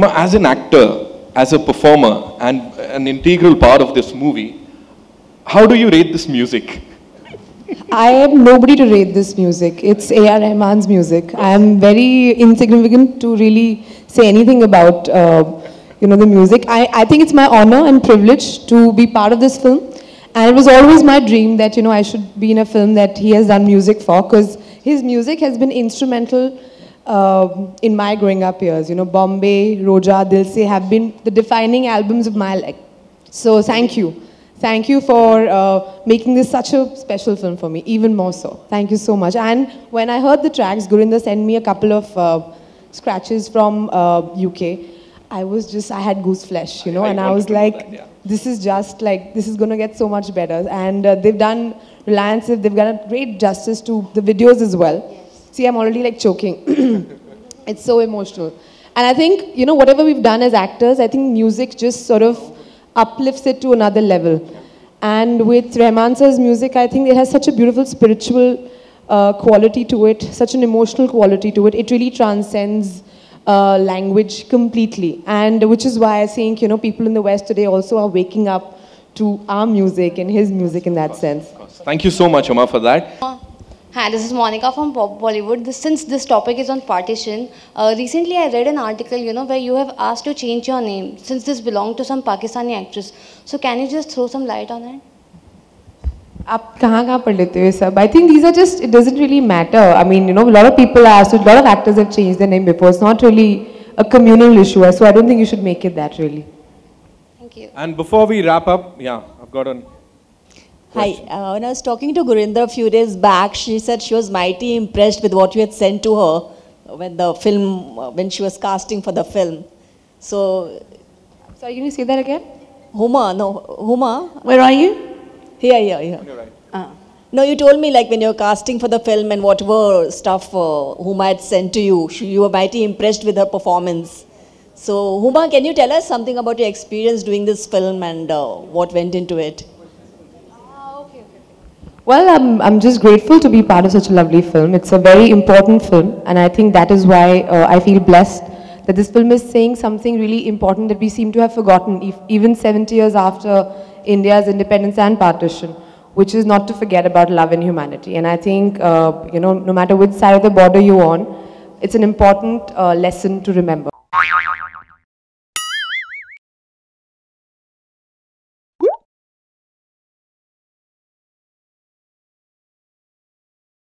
As an actor, as a performer, and an integral part of this movie, how do you rate this music? I am nobody to rate this music. It's A.R. Rahman's music. I am very insignificant to really say anything about, the music. I think it's my honor and privilege to be part of this film. And it was always my dream that, I should be in a film that he has done music for, because his music has been instrumental in my growing up years. Bombay, Roja, Dil Se have been the defining albums of my life. So thank you. Thank you for making this such a special film for me, even more so. Thank you so much. And when I heard the tracks, Gurinder sent me a couple of scratches from UK. I had goose flesh, and I was like, this is going to get so much better. And they've done, Reliance, they've done a great justice to the videos as well. Yes. See, I'm already like choking. It's so emotional. And I think, whatever we've done as actors, I think music just sort of uplifts it to another level. And with Rahman sir's music, I think it has such a beautiful spiritual quality to it, such an emotional quality to it. It really transcends language completely. And which is why I think, people in the West today also are waking up to our music and his music in that sense. Thank you so much, Uma, for that. Hi, this is Monica from Pop Bollywood. Since this topic is on partition, recently I read an article, where you have asked to change your name since this belonged to some Pakistani actress. So can you just throw some light on it? I think these are just, it doesn't really matter. I mean, a lot of people asked, a lot of actors have changed their name before. It's not really a communal issue, so I don't think you should make it that really. Thank you. And before we wrap up, I've got an... Hi, when I was talking to Gurinder a few days back, she said she was mighty impressed with what you had sent to her when she was casting for the film. So, sorry, can you say that again? Huma. Where are you? Here. You're right. No, you told me like when you were casting for the film and whatever stuff Huma had sent to you, you were mighty impressed with her performance. So, Huma, can you tell us something about your experience doing this film and what went into it? Well, I'm just grateful to be part of such a lovely film. It's a very important film, and I think that is why I feel blessed that this film is saying something really important that we seem to have forgotten, even 70 years after India's independence and partition, which is not to forget about love and humanity. And I think, no matter which side of the border you're on, it's an important lesson to remember.